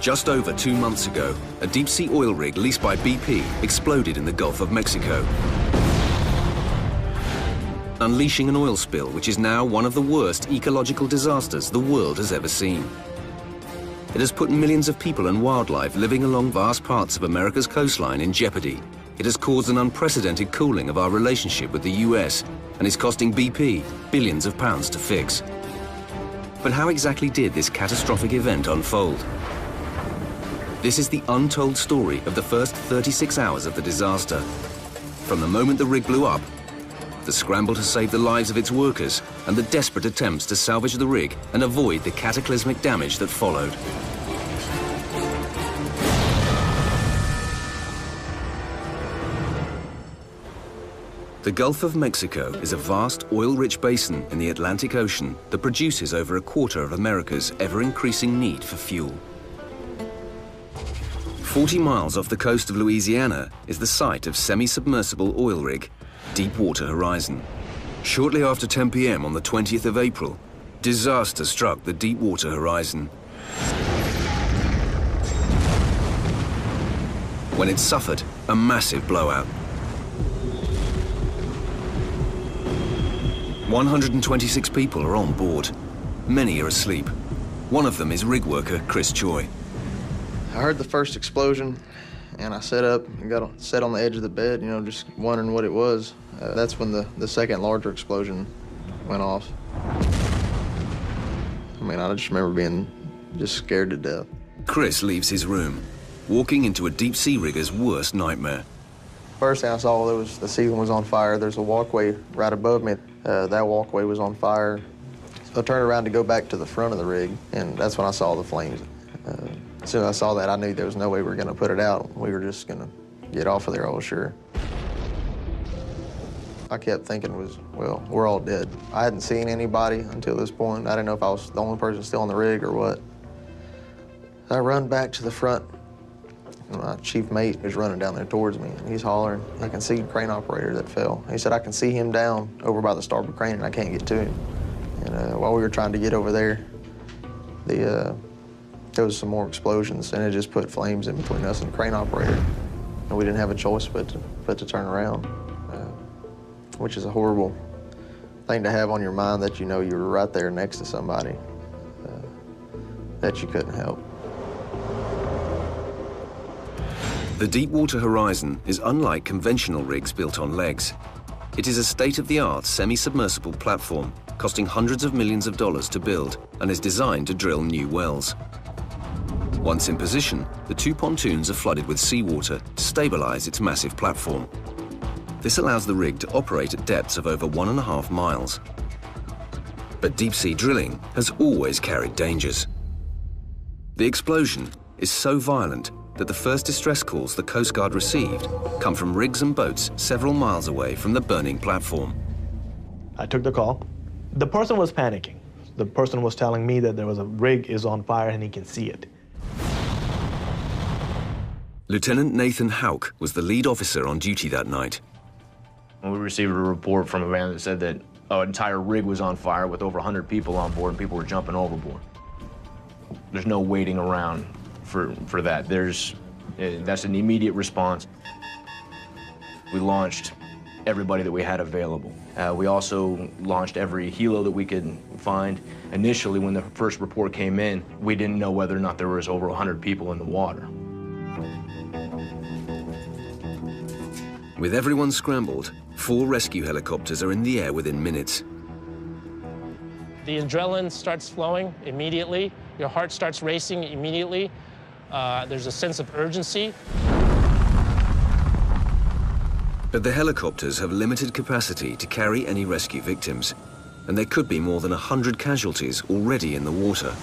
Just over 2 months ago, a deep-sea oil rig leased by BP exploded in the Gulf of Mexico, unleashing an oil spill which is now one of the worst ecological disasters the world has ever seen. It has put millions of people and wildlife living along vast parts of America's coastline in jeopardy. It has caused an unprecedented cooling of our relationship with the US and is costing BP billions of pounds to fix. But how exactly did this catastrophic event unfold? This is the untold story of the first 36 hours of the disaster. From the moment the rig blew up, the scramble to save the lives of its workers, and the desperate attempts to salvage the rig and avoid the cataclysmic damage that followed. The Gulf of Mexico is a vast, oil-rich basin in the Atlantic Ocean that produces over a quarter of America's ever-increasing need for fuel. 40 miles off the coast of Louisiana is the site of semi-submersible oil rig Deepwater Horizon. Shortly after 10 p.m. on the 20th of April, disaster struck the Deepwater Horizon when it suffered a massive blowout. 126 people are on board. Many are asleep. One of them is rig worker Chris Choi. I heard the first explosion, and I sat up and sat on the edge of the bed, just wondering what it was. That's when the second larger explosion went off. I mean, I just remember being just scared to death. Chris leaves his room, walking into a deep-sea rigger's worst nightmare. First thing I saw, the ceiling was on fire. There's a walkway right above me. That walkway was on fire. So I turned around to go back to the front of the rig, and that's when I saw the flames. As soon as I saw that, I knew there was no way we were going to put it out. We were just going to get off of there, I was sure. I kept thinking well, we're all dead. I hadn't seen anybody until this point. I didn't know if I was the only person still on the rig or what. I run back to the front. My chief mate is running down there towards me, and he's hollering. I can see the crane operator that fell. He said, I can see him down over by the starboard crane, and I can't get to him. And while we were trying to get over there, there was some more explosions, and it just put flames in between us and the crane operator. And we didn't have a choice but to turn around, which is a horrible thing to have on your mind, that you know you were right there next to somebody that you couldn't help. The Deepwater Horizon is unlike conventional rigs built on legs. It is a state-of-the-art semi-submersible platform costing hundreds of millions of dollars to build and is designed to drill new wells. Once in position, the two pontoons are flooded with seawater to stabilize its massive platform. This allows the rig to operate at depths of over 1.5 miles. But deep-sea drilling has always carried dangers. The explosion is so violent that the first distress calls the Coast Guard received come from rigs and boats several miles away from the burning platform. I took the call. The person was panicking. The person was telling me that there was a rig is on fire and he can see it. Lieutenant Nathan Houck was the lead officer on duty that night. We received a report from a van that said that an entire rig was on fire with over 100 people on board, and people were jumping overboard. There's no waiting around for that. That's an immediate response. We launched everybody that we had available. We also launched every helo that we could find. Initially, when the first report came in, we didn't know whether or not there was over 100 people in the water. With everyone scrambled, 4 rescue helicopters are in the air within minutes. The adrenaline starts flowing immediately. Your heart starts racing immediately. There's a sense of urgency. But the helicopters have limited capacity to carry any rescue victims, and there could be more than 100 casualties already in the water.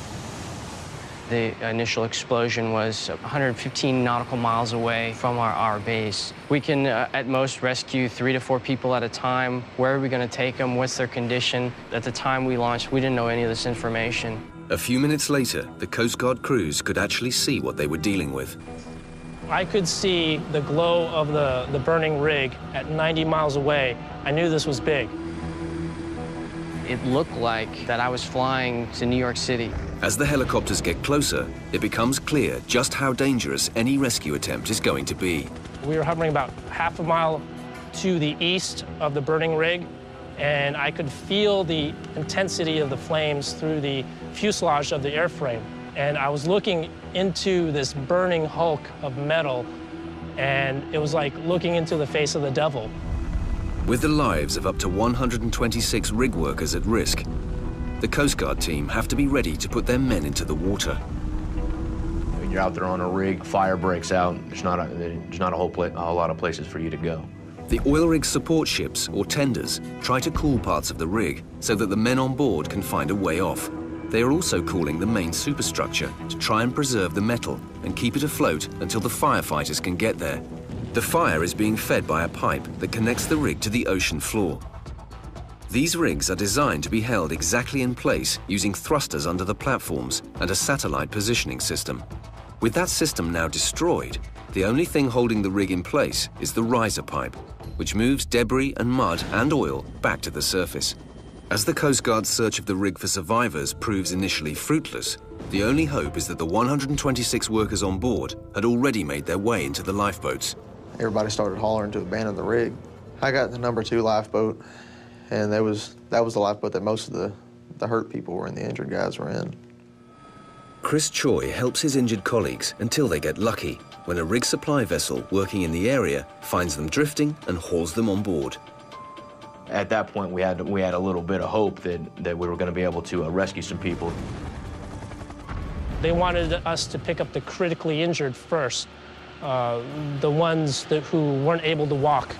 The initial explosion was 115 nautical miles away from our base. We can, at most, rescue 3 to 4 people at a time. Where are we going to take them? What's their condition? At the time we launched, we didn't know any of this information. A few minutes later, the Coast Guard crews could actually see what they were dealing with. I could see the glow of the burning rig at 90 miles away. I knew this was big. It looked like that I was flying to New York City. As the helicopters get closer, it becomes clear just how dangerous any rescue attempt is going to be. We were hovering about half a mile to the east of the burning rig, and I could feel the intensity of the flames through the fuselage of the airframe. And I was looking into this burning hulk of metal, and it was like looking into the face of the devil. With the lives of up to 126 rig workers at risk, the Coast Guard team have to be ready to put their men into the water. When you're out there on a rig, fire breaks out, there's not a whole lot of places for you to go. The oil rig support ships, or tenders, try to cool parts of the rig so that the men on board can find a way off. They are also cooling the main superstructure to try and preserve the metal and keep it afloat until the firefighters can get there. The fire is being fed by a pipe that connects the rig to the ocean floor. These rigs are designed to be held exactly in place using thrusters under the platforms and a satellite positioning system. With that system now destroyed, the only thing holding the rig in place is the riser pipe, which moves debris and mud and oil back to the surface. As the Coast Guard's search of the rig for survivors proves initially fruitless, the only hope is that the 126 workers on board had already made their way into the lifeboats. Everybody started hollering to abandon the rig. I got the number 2 lifeboat, and that was the lifeboat that most of the hurt people were in, the injured guys were in. Chris Choi helps his injured colleagues until they get lucky when a rig supply vessel working in the area finds them drifting and hauls them on board. At that point, we had a little bit of hope that we were going to be able to rescue some people. They wanted us to pick up the critically injured first, the ones who weren't able to walk.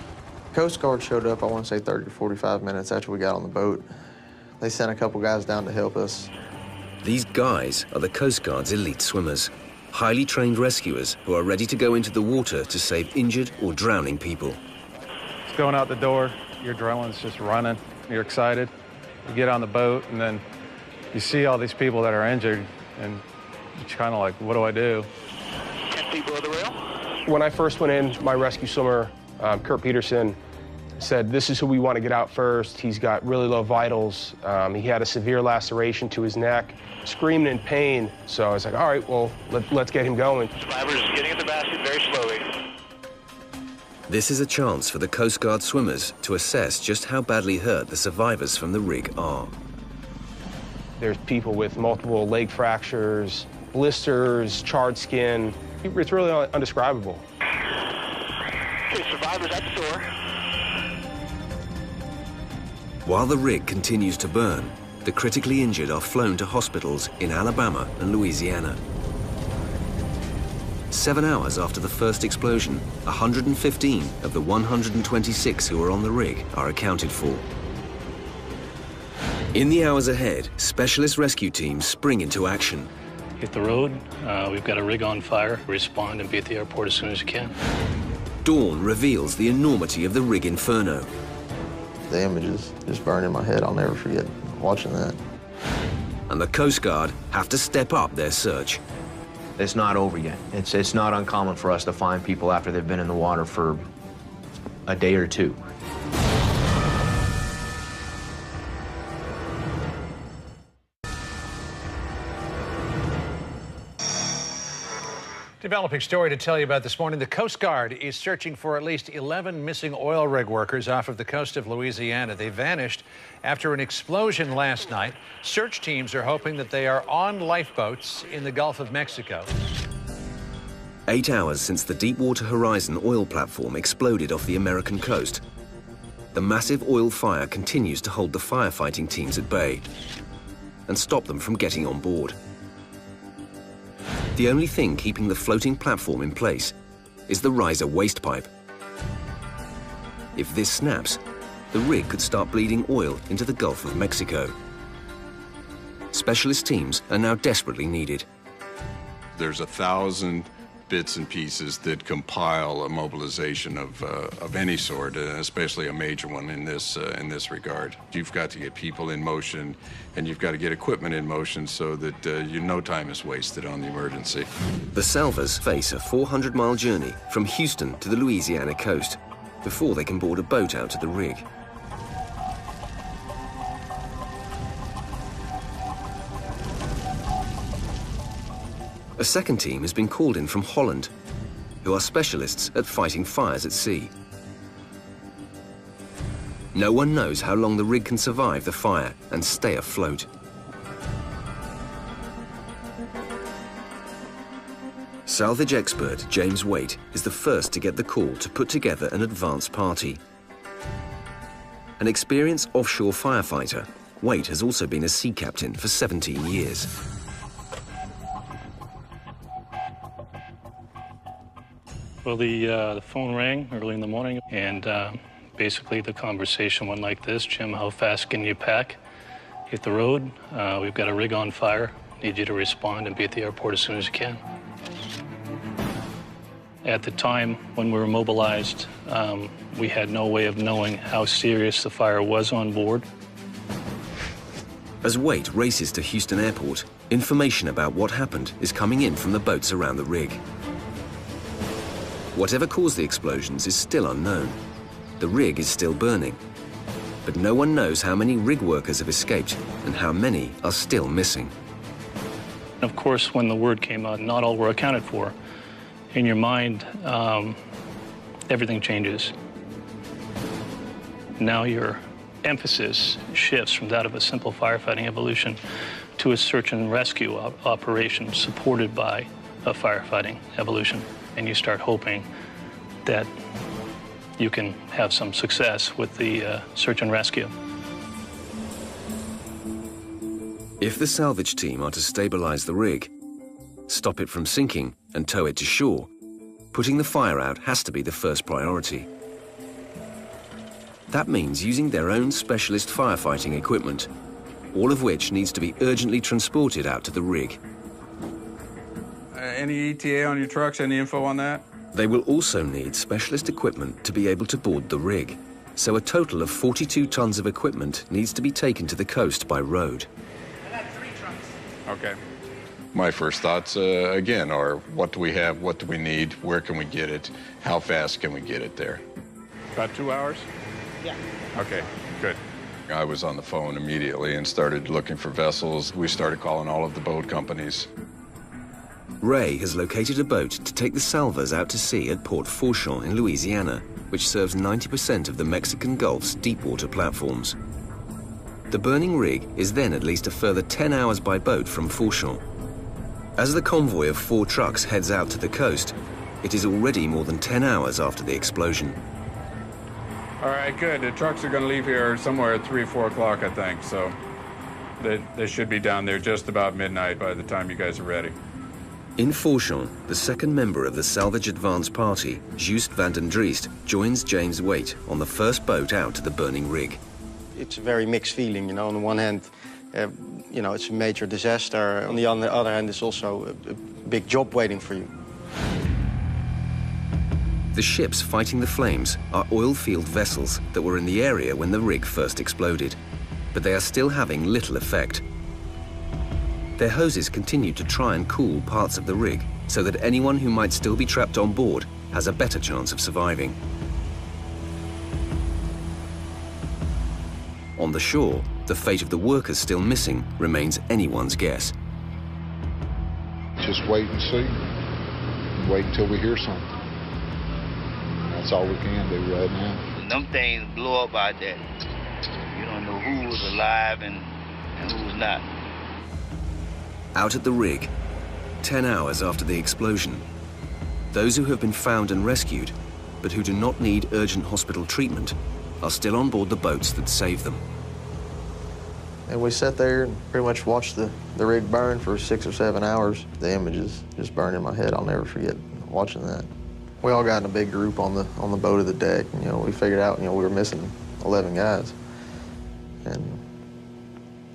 Coast Guard showed up, I want to say 30 to 45 minutes after we got on the boat. They sent a couple guys down to help us. These guys are the Coast Guard's elite swimmers, highly trained rescuers who are ready to go into the water to save injured or drowning people. It's going out the door, your adrenaline's just running, you're excited. You get on the boat, and then you see all these people that are injured, and it's kind of like, what do I do? 10 people at the rail. When I first went in, my rescue swimmer, Kurt Peterson, said, this is who we want to get out first. He's got really low vitals. He had a severe laceration to his neck, screaming in pain. So I was like, all right, well, let's get him going. Survivors getting in the basket very slowly. This is a chance for the Coast Guard swimmers to assess just how badly hurt the survivors from the rig are. There's people with multiple leg fractures, blisters, charred skin. It's really undescribable. Okay, survivors at the door. While the rig continues to burn, the critically injured are flown to hospitals in Alabama and Louisiana. 7 hours after the first explosion, 115 of the 126 who are on the rig are accounted for. In the hours ahead, specialist rescue teams spring into action. Hit the road. We've got a rig on fire. Respond and be at the airport as soon as you can. Dawn reveals the enormity of the rig inferno. The images just burn in my head. I'll never forget watching that. And the Coast Guard have to step up their search. It's not over yet. It's not uncommon for us to find people after they've been in the water for a day or two. Developing story to tell you about this morning. The Coast Guard is searching for at least 11 missing oil rig workers off of the coast of Louisiana. They vanished after an explosion last night. Search teams are hoping that they are on lifeboats in the Gulf of Mexico. 8 hours since the Deepwater Horizon oil platform exploded off the American coast, the massive oil fire continues to hold the firefighting teams at bay and stop them from getting on board. The only thing keeping the floating platform in place is the riser waste pipe. If this snaps, the rig could start bleeding oil into the Gulf of Mexico. Specialist teams are now desperately needed. There's 1,000 bits and pieces that compile a mobilization of any sort, especially a major one in this regard. You've got to get people in motion, and you've got to get equipment in motion so that no time is wasted on the emergency. The salvors face a 400-mile journey from Houston to the Louisiana coast before they can board a boat out to the rig. A second team has been called in from Holland, who are specialists at fighting fires at sea. No one knows how long the rig can survive the fire and stay afloat. Salvage expert James Waite is the first to get the call to put together an advance party. An experienced offshore firefighter, Waite has also been a sea captain for 17 years. Well, the phone rang early in the morning, and basically the conversation went like this: Jim, how fast can you pack? Hit the road. We've got a rig on fire. Need you to respond and be at the airport as soon as you can. At the time when we were mobilized, we had no way of knowing how serious the fire was on board. As Waite races to Houston Airport, information about what happened is coming in from the boats around the rig. Whatever caused the explosions is still unknown. The rig is still burning. But no one knows how many rig workers have escaped and how many are still missing. Of course, when the word came out, not all were accounted for. In your mind, everything changes. Now your emphasis shifts from that of a simple firefighting evolution to a search and rescue operation supported by a firefighting evolution. And you start hoping that you can have some success with the search and rescue. If the salvage team are to stabilize the rig, stop it from sinking and tow it to shore, putting the fire out has to be the first priority. That means using their own specialist firefighting equipment, all of which needs to be urgently transported out to the rig. Any ETA on your trucks? Any info on that? They will also need specialist equipment to be able to board the rig. So a total of 42 tons of equipment needs to be taken to the coast by road. I got 3 trucks. Okay. My first thoughts, again, are what do we have, what do we need, where can we get it, how fast can we get it there? About 2 hours? Yeah. Okay, good. I was on the phone immediately and started looking for vessels. We started calling all of the boat companies. Ray has located a boat to take the salvors out to sea at Port Fourchon in Louisiana, which serves 90% of the Mexican Gulf's deepwater platforms. The burning rig is then at least a further 10 hours by boat from Fourchon. As the convoy of 4 trucks heads out to the coast, it is already more than 10 hours after the explosion. All right, good. The trucks are going to leave here somewhere at 3 or 4 o'clock, I think, so they should be down there just about midnight by the time you guys are ready. In Fourchon, the second member of the Salvage Advance Party, Joost van den Driest, joins James Waite on the first boat out to the burning rig. It's a very mixed feeling, you know. On the one hand, you know, it's a major disaster. On the other hand, it's also a big job waiting for you. The ships fighting the flames are oil-field vessels that were in the area when the rig first exploded, but they are still having little effect. Their hoses continue to try and cool parts of the rig so that anyone who might still be trapped on board has a better chance of surviving. On the shore, the fate of the workers still missing remains anyone's guess. Just wait and see. And wait until we hear something. That's all we can do right now. Them things blow up out there. You don't know who was alive and who was not. Out at the rig, 10 hours after the explosion, those who have been found and rescued, but who do not need urgent hospital treatment, are still on board the boats that saved them. And we sat there and pretty much watched the rig burn for 6 or 7 hours. The images just burned in my head. I'll never forget watching that. We all got in a big group on the boat of the deck. And, you know, we figured out, you know, we were missing 11 guys. And,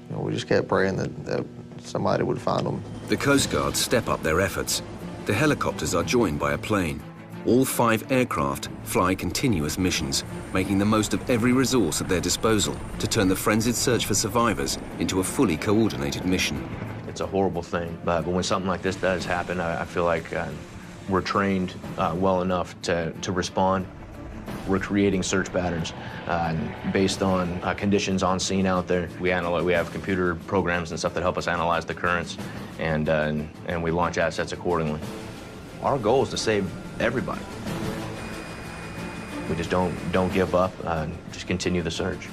you know, we just kept praying that somebody would find them. The Coast Guard step up their efforts. The helicopters are joined by a plane. All 5 aircraft fly continuous missions, making the most of every resource at their disposal to turn the frenzied search for survivors into a fully coordinated mission. It's a horrible thing, but when something like this does happen, I feel like we're trained well enough to respond. We're creating search patterns based on conditions on scene out there. We have computer programs and stuff that help us analyze the currents and we launch assets accordingly. Our goal is to save everybody. We just don't give up, just continue the search.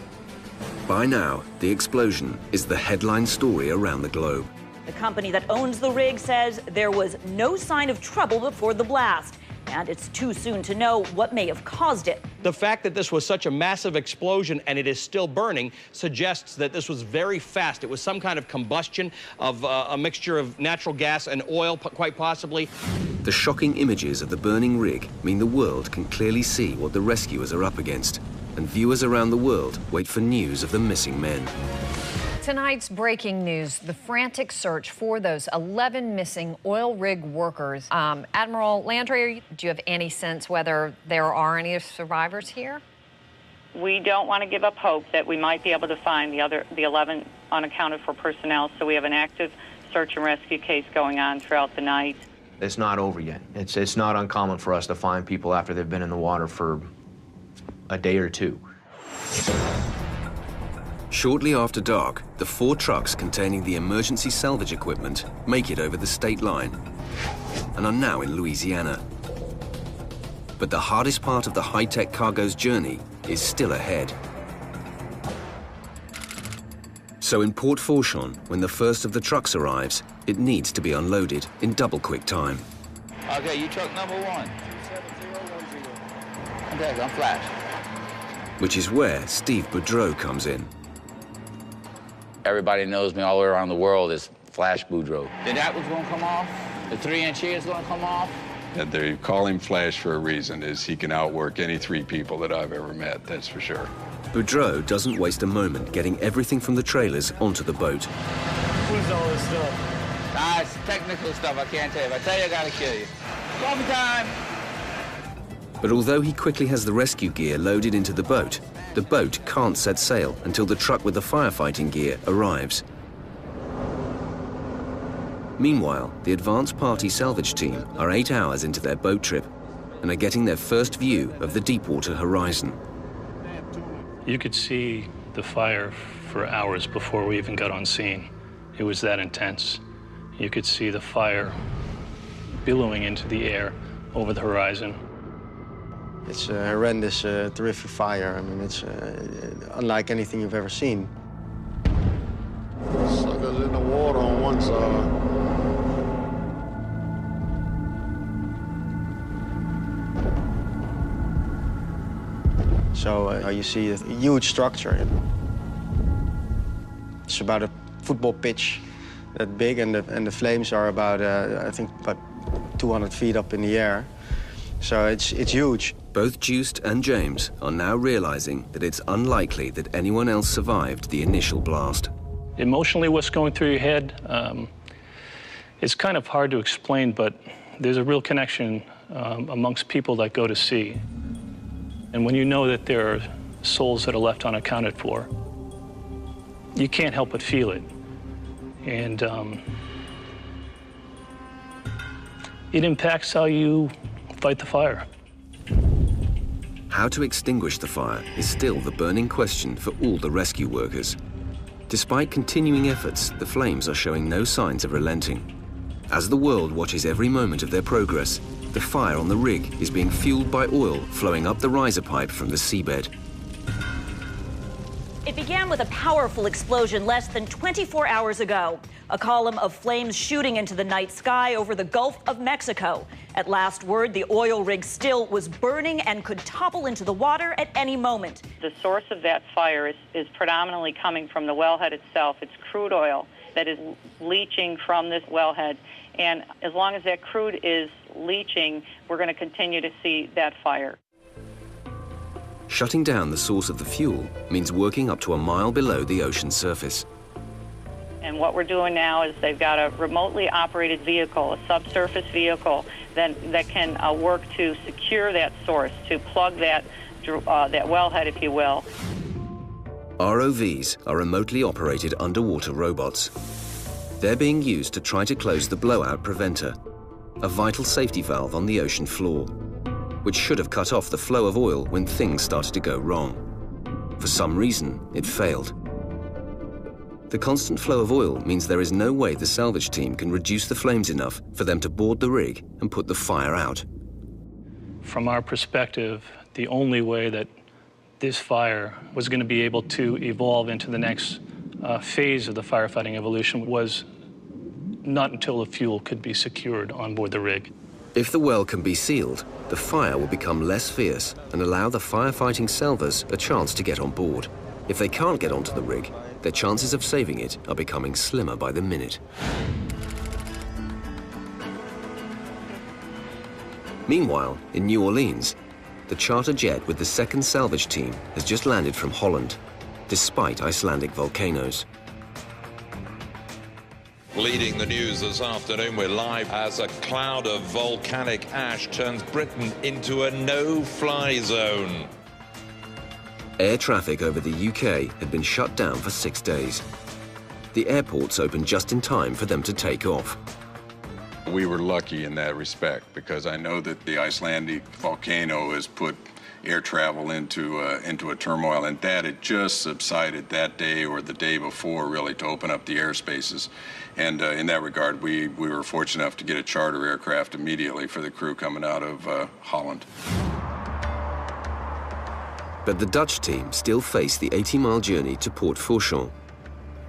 By now, the explosion is the headline story around the globe. The company that owns the rig says there was no sign of trouble before the blast, and it's too soon to know what may have caused it. The fact that this was such a massive explosion and it is still burning suggests that this was very fast. It was some kind of combustion of a mixture of natural gas and oil, quite possibly. The shocking images of the burning rig mean the world can clearly see what the rescuers are up against, and viewers around the world wait for news of the missing men. Tonight's breaking news, the frantic search for those 11 missing oil rig workers. Admiral Landry, do you have any sense whether there are any survivors here? We don't want to give up hope that we might be able to find the 11 unaccounted for personnel, so we have an active search and rescue case going on throughout the night. It's not over yet. It's not uncommon for us to find people after they've been in the water for a day or two. Shortly after dark, the 4 trucks containing the emergency salvage equipment make it over the state line and are now in Louisiana. But the hardest part of the high-tech cargo's journey is still ahead. So in Port Fourchon, when the first of the trucks arrives, it needs to be unloaded in double-quick time. Okay, you truck number 1. Okay, I'm Flash. Which is where Steve Boudreau comes in. Everybody knows me all the way around the world as Flash Boudreau. The that was gonna come off? The 3-inch here is gonna come off? And they call him Flash for a reason, is he can outwork any 3 people that I've ever met, that's for sure. Boudreau doesn't waste a moment getting everything from the trailers onto the boat. Who's all this stuff? Nah, it's technical stuff, I can't tell you. If I tell you, I gotta kill you. Coffee time! But although he quickly has the rescue gear loaded into the boat can't set sail until the truck with the firefighting gear arrives. Meanwhile, the advance party salvage team are 8 hours into their boat trip and are getting their first view of the Deepwater horizon. You could see the fire for hours before we even got on scene. It was that intense. You could see the fire billowing into the air over the horizon. It's a horrendous, terrific fire. I mean, it's unlike anything you've ever seen. Suckers in the water on one side. So you see a huge structure. It's about a football pitch that big, and the flames are about, I think, about 200 feet up in the air. So it's huge. Both Juiced and James are now realizing that it's unlikely that anyone else survived the initial blast. Emotionally, what's going through your head, it's kind of hard to explain, but there's a real connection amongst people that go to sea. And when you know that there are souls that are left unaccounted for, you can't help but feel it. And it impacts how you fight the fire. How to extinguish the fire is still the burning question for all the rescue workers. Despite continuing efforts, the flames are showing no signs of relenting. As the world watches every moment of their progress, the fire on the rig is being fueled by oil flowing up the riser pipe from the seabed. It began with a powerful explosion less than 24 hours ago. A column of flames shooting into the night sky over the Gulf of Mexico. At last word, the oil rig still was burning and could topple into the water at any moment. The source of that fire is predominantly coming from the wellhead itself. It's crude oil that is leaching from this wellhead. And as long as that crude is leaching, we're going to continue to see that fire. Shutting down the source of the fuel means working up to a mile below the ocean surface. And what we're doing now is they've got a remotely operated vehicle, a subsurface vehicle, that can work to secure that source, to plug that wellhead, if you will. ROVs are remotely operated underwater robots. They're being used to try to close the blowout preventer, a vital safety valve on the ocean floor, which should have cut off the flow of oil when things started to go wrong. For some reason, it failed. The constant flow of oil means there is no way the salvage team can reduce the flames enough for them to board the rig and put the fire out. From our perspective, the only way that this fire was going to be able to evolve into the next phase of the firefighting evolution was not until the fuel could be secured on board the rig. If the well can be sealed, the fire will become less fierce and allow the firefighting salvors a chance to get on board. If they can't get onto the rig, their chances of saving it are becoming slimmer by the minute. Meanwhile, in New Orleans, the charter jet with the second salvage team has just landed from Holland, despite Icelandic volcanoes. Leading the news this afternoon, we're live as a cloud of volcanic ash turns Britain into a no-fly zone. Air traffic over the UK had been shut down for 6 days. The airports opened just in time for them to take off. We were lucky in that respect because I know that the Icelandic volcano has put air travel into a turmoil, and that had just subsided that day or the day before, really, to open up the airspaces. And in that regard, we were fortunate enough to get a charter aircraft immediately for the crew coming out of Holland. But the Dutch team still face the 80-mile journey to Port Fourchon,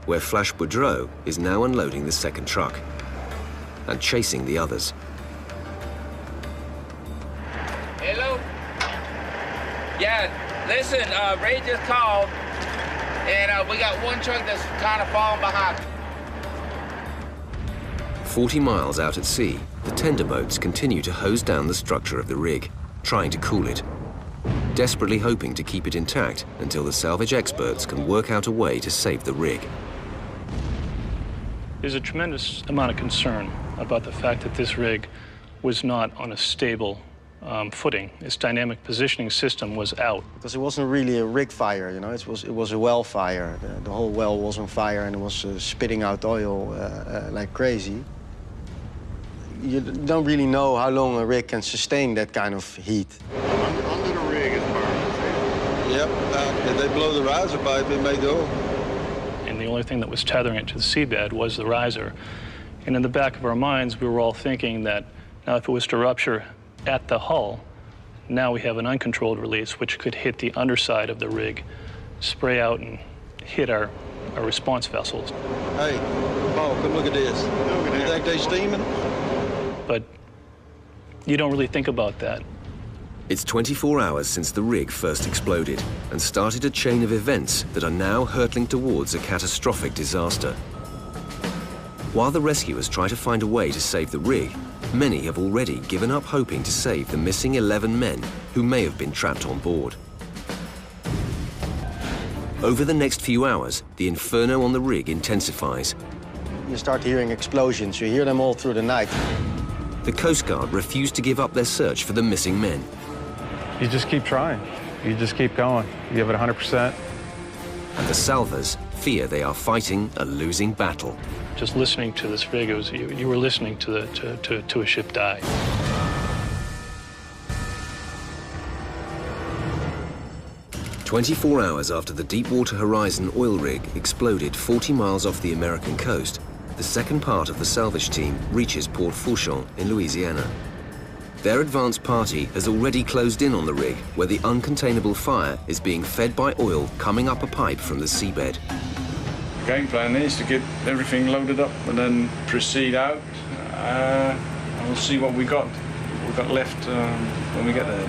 where Flash Boudreau is now unloading the second truck and chasing the others. Hello? Yeah, listen, Ray just called, and we got one truck that's kind of falling behind. 40 miles out at sea, the tender boats continue to hose down the structure of the rig, trying to cool it, desperately hoping to keep it intact until the salvage experts can work out a way to save the rig. There's a tremendous amount of concern about the fact that this rig was not on a stable footing. Its dynamic positioning system was out. Because it wasn't really a rig fire, you know, it was a well fire. The whole well was on fire and it was spitting out oil like crazy. You don't really know how long a rig can sustain that kind of heat. Under the rig is burned. Yep, if they blow the riser pipe, it may go. And the only thing that was tethering it to the seabed was the riser. And in the back of our minds, we were all thinking that now if it was to rupture at the hull, now we have an uncontrolled release which could hit the underside of the rig, spray out and hit our response vessels. Hey, Paul, come look at this. You think they steaming? But you don't really think about that. It's 24 hours since the rig first exploded and started a chain of events that are now hurtling towards a catastrophic disaster. While the rescuers try to find a way to save the rig, many have already given up hoping to save the missing 11 men who may have been trapped on board. Over the next few hours, the inferno on the rig intensifies. You start hearing explosions. You hear them all through the night. The Coast Guard refused to give up their search for the missing men. You just keep trying. You just keep going. You give it 100%. And the salvors fear they are fighting a losing battle. Just listening to this rig, you were listening to a ship die. "24 hours after the Deepwater Horizon oil rig exploded 40 miles off the American coast, the second part of the salvage team reaches Port Fourchon in Louisiana. Their advance party has already closed in on the rig, where the uncontainable fire is being fed by oil coming up a pipe from the seabed. The game plan is to get everything loaded up and then proceed out. And we'll see what we got left when we get there.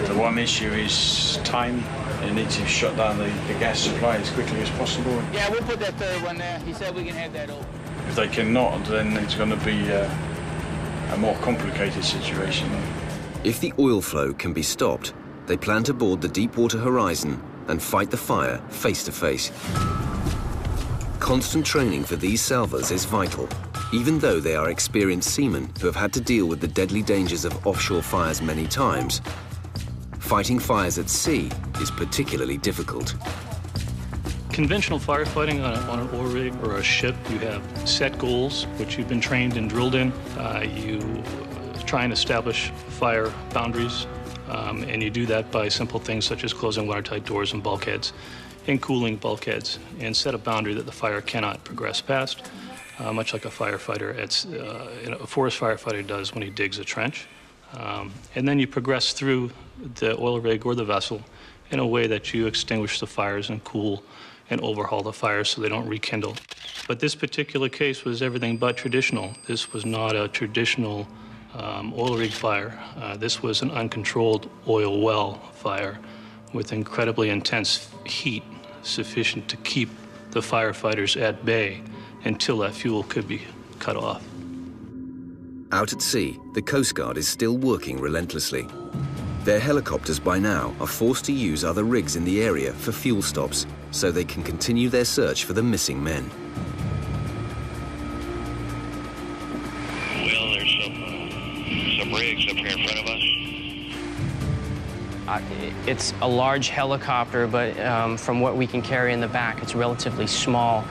The one issue is time. You need to shut down the gas supply as quickly as possible. Yeah, we'll put that third one there. He said we can have that open. If they cannot, then it's going to be a more complicated situation. If the oil flow can be stopped, they plan to board the Deepwater Horizon and fight the fire face to face. Constant training for these salvors is vital, even though they are experienced seamen who have had to deal with the deadly dangers of offshore fires many times. Fighting fires at sea is particularly difficult. Conventional firefighting on an oil rig or a ship, you have set goals, which you've been trained and drilled in. You try and establish fire boundaries, and you do that by simple things such as closing watertight doors and bulkheads. and cooling bulkheads and set a boundary that the fire cannot progress past, much like a firefighter, a forest firefighter does when he digs a trench. And then you progress through the oil rig or the vessel in a way that you extinguish the fires and cool and overhaul the fires so they don't rekindle. But this particular case was everything but traditional. This was not a traditional oil rig fire. This was an uncontrolled oil well fire with incredibly intense heat, sufficient to keep the firefighters at bay until that fuel could be cut off. Out at sea, the Coast Guard is still working relentlessly. Their helicopters by now are forced to use other rigs in the area for fuel stops so they can continue their search for the missing men. Well, there's some rigs up here in front of us. It's a large helicopter, but from what we can carry in the back, it's relatively small.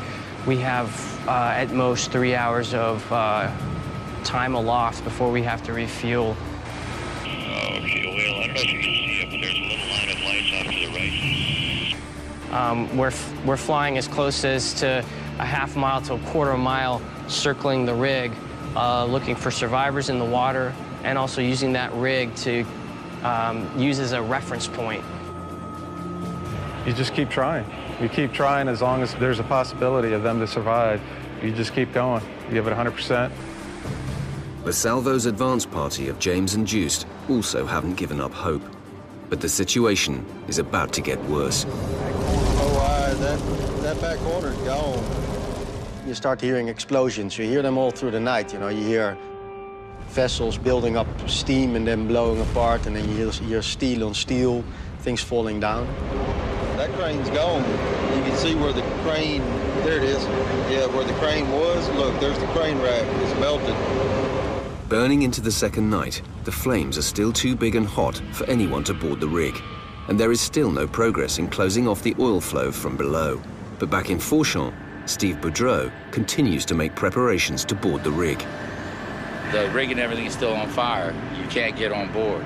We have at most 3 hours of time aloft before we have to refuel. Okay, well, I don't know if you can see it, but there's a little line of lights off to the right. We're flying as close as to a half mile to a quarter mile, circling the rig, looking for survivors in the water, and also using that rig to use as a reference point. You just keep trying. You keep trying as long as there's a possibility of them to survive. You just keep going. You give it 100%. The Salvo's advance party of James and Juiced also haven't given up hope. But the situation is about to get worse. Oh, that back corner's gone. You start hearing explosions. You hear them all through the night. You know, you hear vessels building up steam and then blowing apart, and then you hear steel on steel, things falling down. That crane's gone. You can see where the crane, there it is. Yeah, where the crane was. Look, there's the crane rack. It's melted. Burning into the second night, the flames are still too big and hot for anyone to board the rig, and there is still no progress in closing off the oil flow from below. But back in Forchamp, Steve Boudreau continues to make preparations to board the rig. The rig and everything is still on fire. You can't get on board,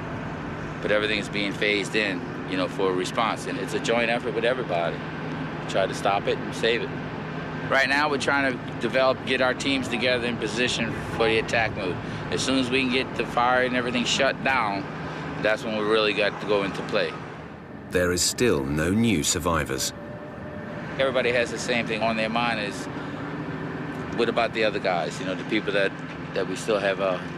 but everything is being phased in, you know, for a response, and it's a joint effort with everybody. Try to stop it and save it. Right now, we're trying to get our teams together in position for the attack move. As soon as we can get the fire and everything shut down, that's when we really got to go into play. There is still no new survivors. Everybody has the same thing on their mind is, what about the other guys? You know, the people that we still have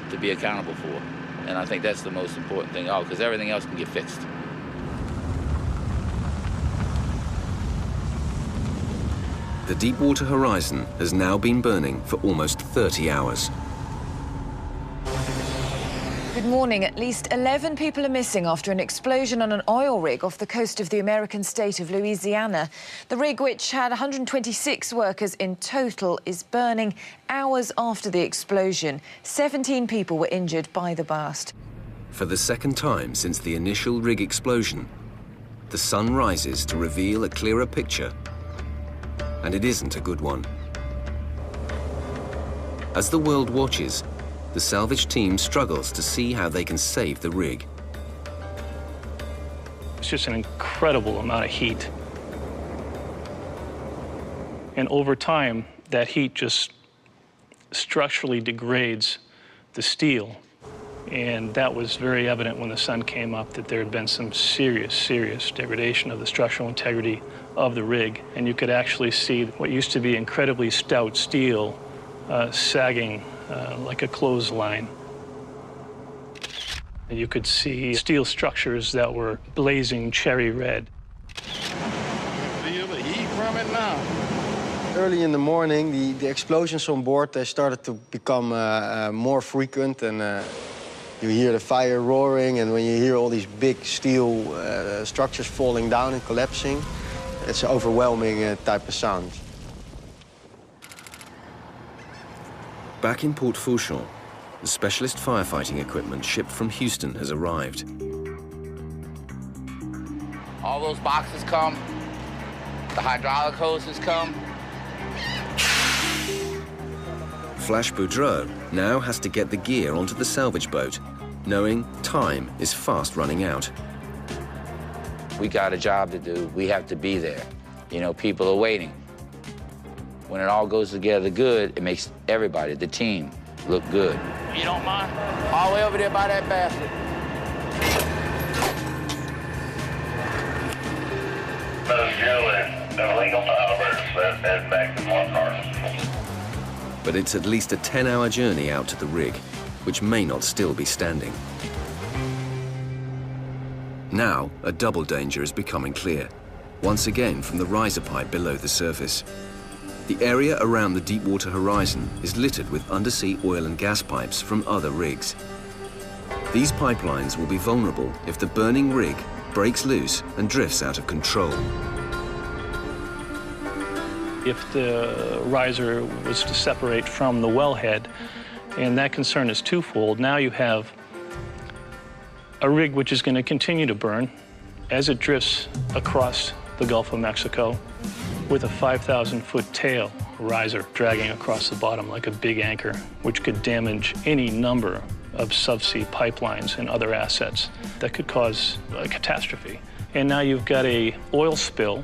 to be accountable for. And I think that's the most important thing, because everything else can get fixed. The Deepwater horizon has now been burning for almost 30 hours. Good morning. At least 11 people are missing after an explosion on an oil rig off the coast of the American state of Louisiana. The rig, which had 126 workers in total, is burning hours after the explosion. 17 people were injured by the blast. For the second time since the initial rig explosion, the sun rises to reveal a clearer picture, and it isn't a good one. As the world watches, the salvage team struggles to see how they can save the rig. It's just an incredible amount of heat. And over time, that heat just structurally degrades the steel. And that was very evident when the sun came up, that there had been some serious degradation of the structural integrity of the rig. And you could actually see what used to be incredibly stout steel sagging like a clothesline. You could see steel structures that were blazing cherry red. Feel the heat from it now. Early in the morning, the explosions on board, they started to become more frequent, and you hear the fire roaring, and when you hear all these big steel structures falling down and collapsing, it's an overwhelming type of sound. Back in Port Fourchon, the specialist firefighting equipment shipped from Houston has arrived. All those boxes come, the hydraulic hoses come. Flash Boudreau now has to get the gear onto the salvage boat, knowing time is fast running out. We got a job to do. We have to be there. You know, people are waiting. When it all goes together good, it makes everybody, the team, look good. You don't mind? All the way over there by that basket. But it's at least a 10-hour journey out to the rig, which may not still be standing. Now, a double danger is becoming clear, once again from the riser pipe below the surface. The area around the Deepwater horizon is littered with undersea oil and gas pipes from other rigs. These pipelines will be vulnerable if the burning rig breaks loose and drifts out of control. If the riser was to separate from the wellhead, and that concern is twofold, now you have a rig which is going to continue to burn as it drifts across the Gulf of Mexico with a 5,000-foot tail riser dragging across the bottom like a big anchor, which could damage any number of subsea pipelines and other assets that could cause a catastrophe. And now you've got an oil spill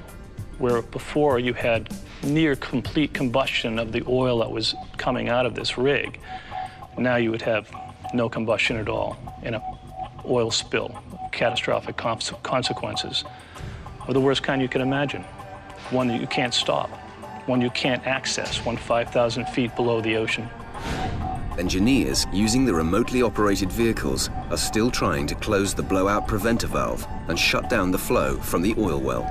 where before you had near complete combustion of the oil that was coming out of this rig. Now you would have no combustion at all in an oil spill, catastrophic consequences of the worst kind you can imagine. One that you can't stop, one you can't access, one 5,000 feet below the ocean. Engineers using the remotely operated vehicles are still trying to close the blowout preventer valve and shut down the flow from the oil well.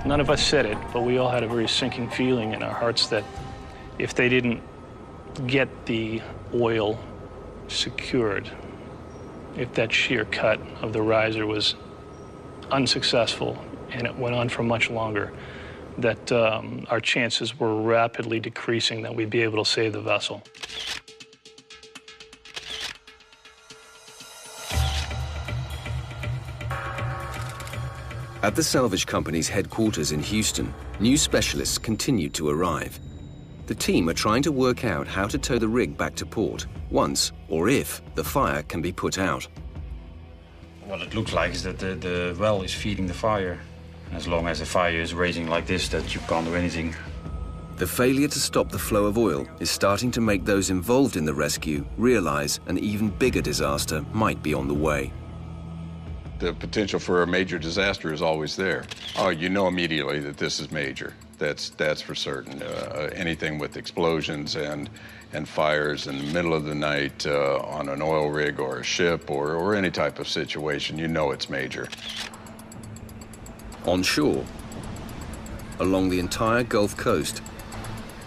None of us said it, but we all had a very sinking feeling in our hearts that if they didn't get the oil secured, if that shear cut of the riser was unsuccessful and it went on for much longer, that our chances were rapidly decreasing that we'd be able to save the vessel. At the salvage company's headquarters in Houston, new specialists continue to arrive. The team are trying to work out how to tow the rig back to port once, or if, the fire can be put out. What it looks like is that the well is feeding the fire. As long as the fire is raging like this, that you can't do anything. The failure to stop the flow of oil is starting to make those involved in the rescue realize an even bigger disaster might be on the way. The potential for a major disaster is always there. Oh, you know immediately that this is major. That's for certain. Anything with explosions and fires in the middle of the night on an oil rig or a ship or any type of situation, you know it's major. On shore, along the entire Gulf Coast,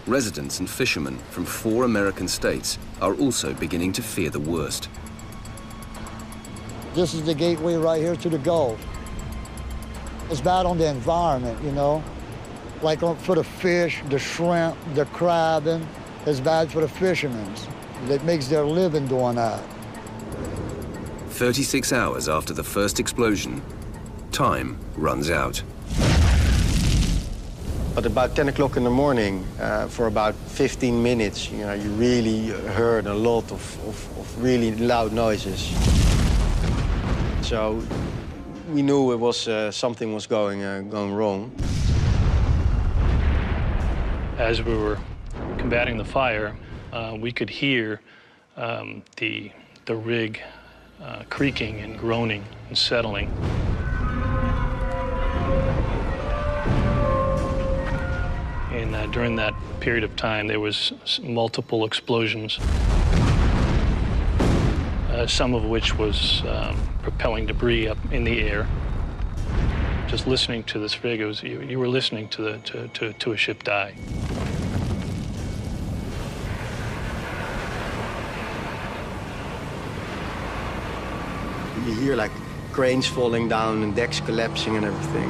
residents and fishermen from 4 American states are also beginning to fear the worst. This is the gateway right here to the Gulf. It's bad on the environment, you know, like for the fish, the shrimp, the crabbing. It's bad for the fishermen. That makes their living doing that. 36 hours after the first explosion, time runs out. At about 10 o'clock in the morning, for about 15 minutes, you know, you really heard a lot of really loud noises. So we knew it was something was going wrong. As we were combating the fire, we could hear the rig creaking and groaning and settling. And during that period of time, there was multiple explosions, some of which was propelling debris up in the air. Just listening to this rig, you were listening to a ship die. You hear like cranes falling down and decks collapsing and everything.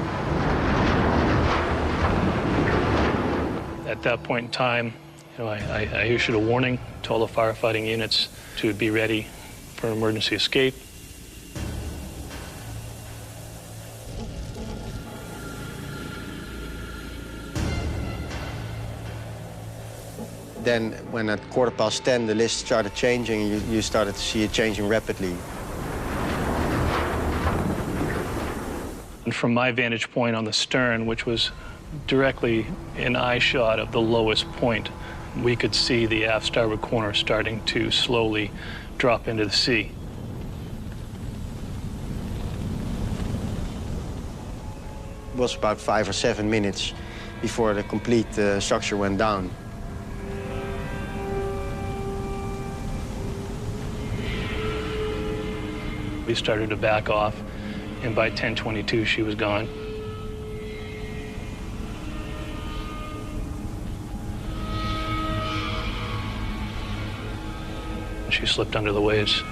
At that point in time, you know, I issued a warning to all the firefighting units to be ready for emergency escape. Then when at 10:15 the list started changing, you started to see it changing rapidly. And from my vantage point on the stern, which was directly in eye shot of the lowest point, we could see the aft starboard corner starting to slowly drop into the sea. It was about 5 or 7 minutes before the complete structure went down. We started to back off, and by 10:22, she was gone. She slipped under the waves.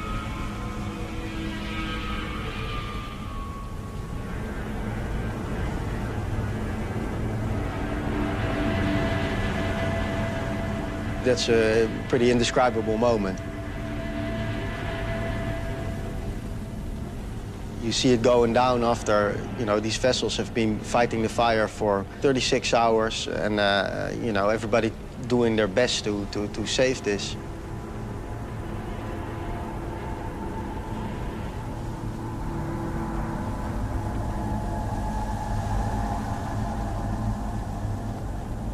That's a pretty indescribable moment. You see it going down after, these vessels have been fighting the fire for 36 hours and, everybody doing their best to save this.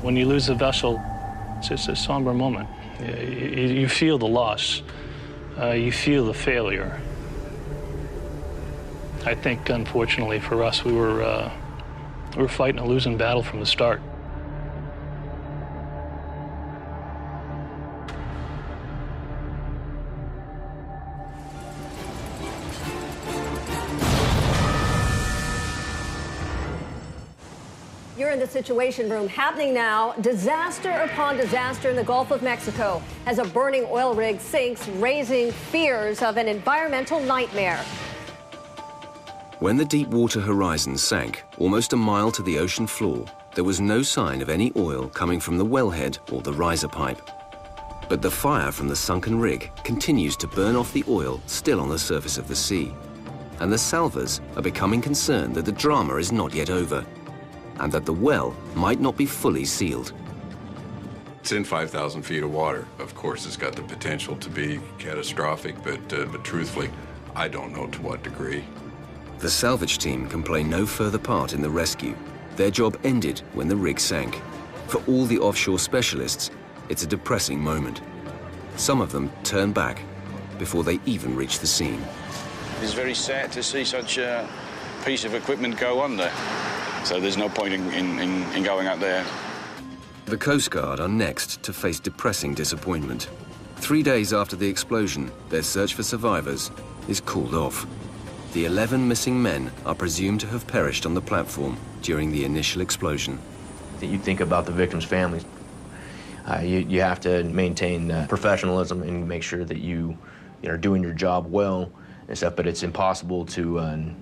When you lose a vessel, it's just a somber moment. You feel the loss. You feel the failure. I think, unfortunately for us, we were fighting a losing battle from the start. You're in the Situation Room. Happening now, disaster upon disaster in the Gulf of Mexico as a burning oil rig sinks, raising fears of an environmental nightmare. When the Deepwater Horizon sank almost a mile to the ocean floor, there was no sign of any oil coming from the wellhead or the riser pipe. But the fire from the sunken rig continues to burn off the oil still on the surface of the sea. And the salvors are becoming concerned that the drama is not yet over, and that the well might not be fully sealed. It's in 5,000 feet of water. Of course, it's got the potential to be catastrophic, but truthfully, I don't know to what degree. The salvage team can play no further part in the rescue. Their job ended when the rig sank. For all the offshore specialists, it's a depressing moment. Some of them turn back before they even reach the scene. It's very sad to see such a piece of equipment go under. So there's no point in going out there. The Coast Guard are next to face depressing disappointment. 3 days after the explosion, their search for survivors is called off. The 11 missing men are presumed to have perished on the platform during the initial explosion. You think about the victims' families. You have to maintain professionalism and make sure that you are doing your job well and stuff, but it's impossible to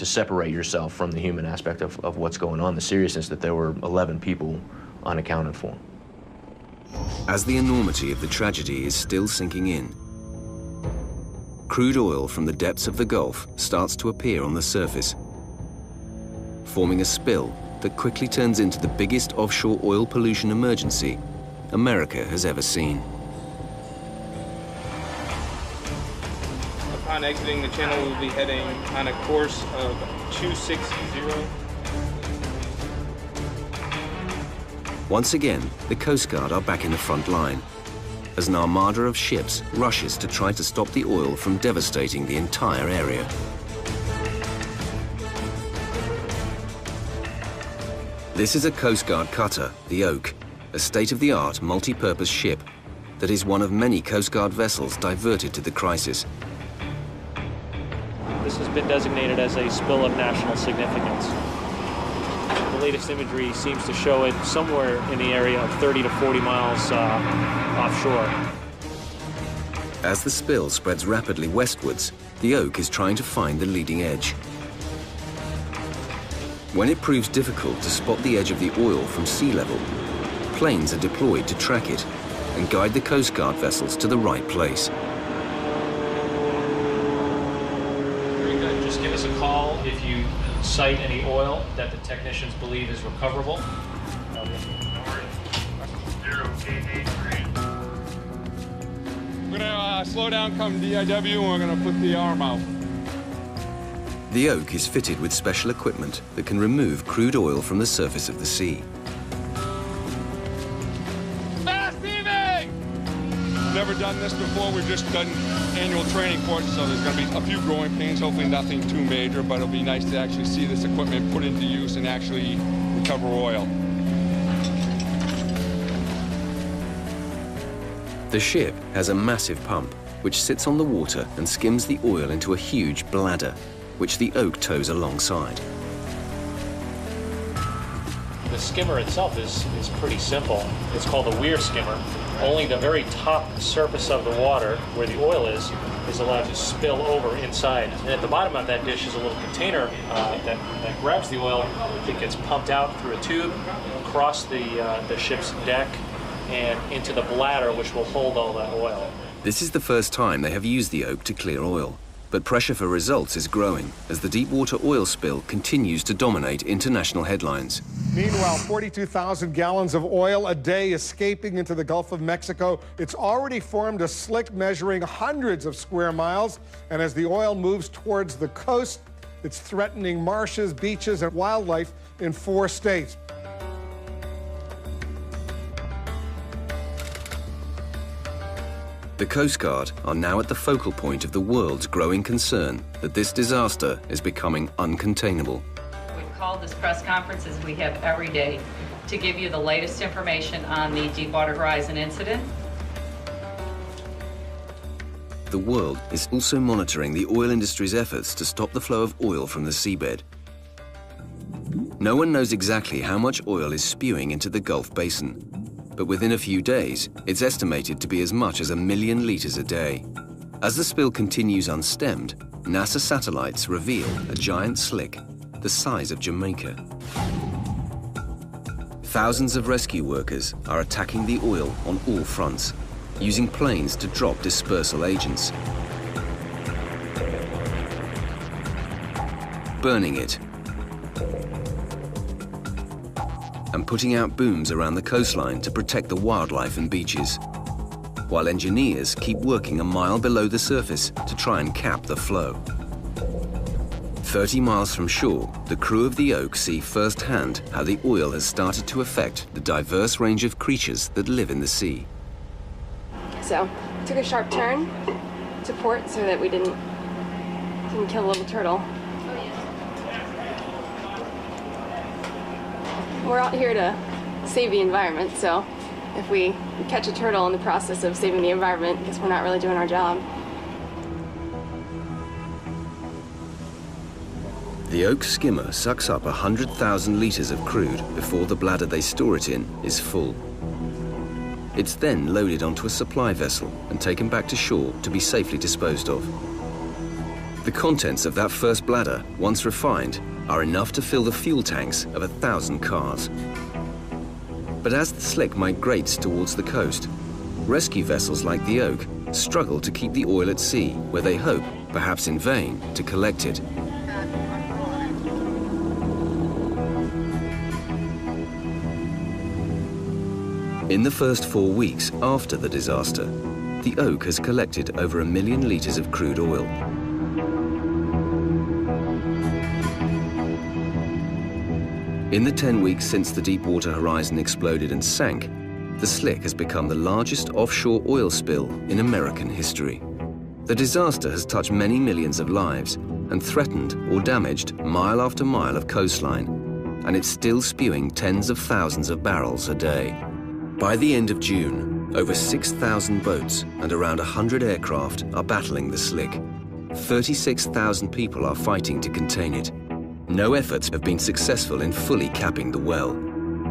separate yourself from the human aspect of what's going on, the seriousness that there were 11 people unaccounted for. As the enormity of the tragedy is still sinking in, crude oil from the depths of the Gulf starts to appear on the surface, forming a spill that quickly turns into the biggest offshore oil pollution emergency America has ever seen. Upon exiting the channel, we'll be heading on a course of 260. Once again, the Coast Guard are back in the front line, as an armada of ships rushes to try to stop the oil from devastating the entire area. This is a Coast Guard cutter, the Oak, a state-of-the-art multi-purpose ship that is one of many Coast Guard vessels diverted to the crisis. This has been designated as a spill of national significance. The latest imagery seems to show it somewhere in the area of 30 to 40 miles offshore. As the spill spreads rapidly westwards, the Oak is trying to find the leading edge. When it proves difficult to spot the edge of the oil from sea level, planes are deployed to track it and guide the Coast Guard vessels to the right place. Very good. Just give us a call if you sight any oil that the technicians believe is recoverable. We're gonna slow down come DIW and we're gonna put the arm out. The Oak is fitted with special equipment that can remove crude oil from the surface of the sea. Never done this before. We've just done annual training for it, so there's going to be a few growing pains, hopefully nothing too major, but it'll be nice to actually see this equipment put into use and actually recover oil. The ship has a massive pump which sits on the water and skims the oil into a huge bladder, which the Oak tows alongside. The skimmer itself is pretty simple. It's called a weir skimmer. Only the very top surface of the water, where the oil is allowed to spill over inside. And at the bottom of that dish is a little container that grabs the oil. It gets pumped out through a tube, across the ship's deck, and into the bladder, which will hold all that oil. This is the first time they have used the Oak to clear oil, but pressure for results is growing as the Deepwater oil spill continues to dominate international headlines. Meanwhile, 42,000 gallons of oil a day escaping into the Gulf of Mexico. It's already formed a slick measuring hundreds of square miles, and as the oil moves towards the coast, it's threatening marshes, beaches, and wildlife in 4 states. The Coast Guard are now at the focal point of the world's growing concern that this disaster is becoming uncontainable. We've called this press conference, as we have every day, to give you the latest information on the Deepwater Horizon incident. The world is also monitoring the oil industry's efforts to stop the flow of oil from the seabed. No one knows exactly how much oil is spewing into the Gulf Basin, but within a few days, it's estimated to be as much as 1 million liters a day. As the spill continues unstemmed, NASA satellites reveal a giant slick the size of Jamaica. Thousands of rescue workers are attacking the oil on all fronts, using planes to drop dispersal agents, burning it, and putting out booms around the coastline to protect the wildlife and beaches, while engineers keep working a mile below the surface to try and cap the flow. 30 miles from shore, the crew of the Oak see firsthand how the oil has started to affect the diverse range of creatures that live in the sea. So, took a sharp turn to port so that we didn't kill a little turtle. We're out here to save the environment, so if we catch a turtle in the process of saving the environment, I guess we're not really doing our job. The Oak skimmer sucks up 100,000 liters of crude before the bladder they store it in is full. It's then loaded onto a supply vessel and taken back to shore to be safely disposed of. The contents of that first bladder, once refined, are enough to fill the fuel tanks of 1,000 cars. But as the slick migrates towards the coast, rescue vessels like the Oak struggle to keep the oil at sea, where they hope, perhaps in vain, to collect it. In the first 4 weeks after the disaster, the Oak has collected over 1 million liters of crude oil. In the 10 weeks since the Deepwater Horizon exploded and sank, the slick has become the largest offshore oil spill in American history. The disaster has touched many millions of lives and threatened or damaged mile after mile of coastline, and it's still spewing tens of thousands of barrels a day. By the end of June, over 6,000 boats and around 100 aircraft are battling the slick. 36,000 people are fighting to contain it. No efforts have been successful in fully capping the well.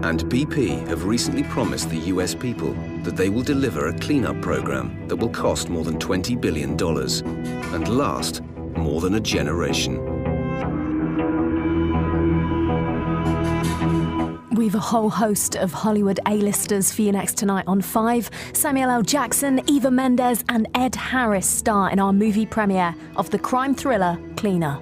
And BP have recently promised the US people that they will deliver a cleanup program that will cost more than $20 billion and last more than a generation. We've a whole host of Hollywood A-listers for you next tonight on 5. Samuel L. Jackson, Eva Mendes and Ed Harris star in our movie premiere of the crime thriller Cleaner.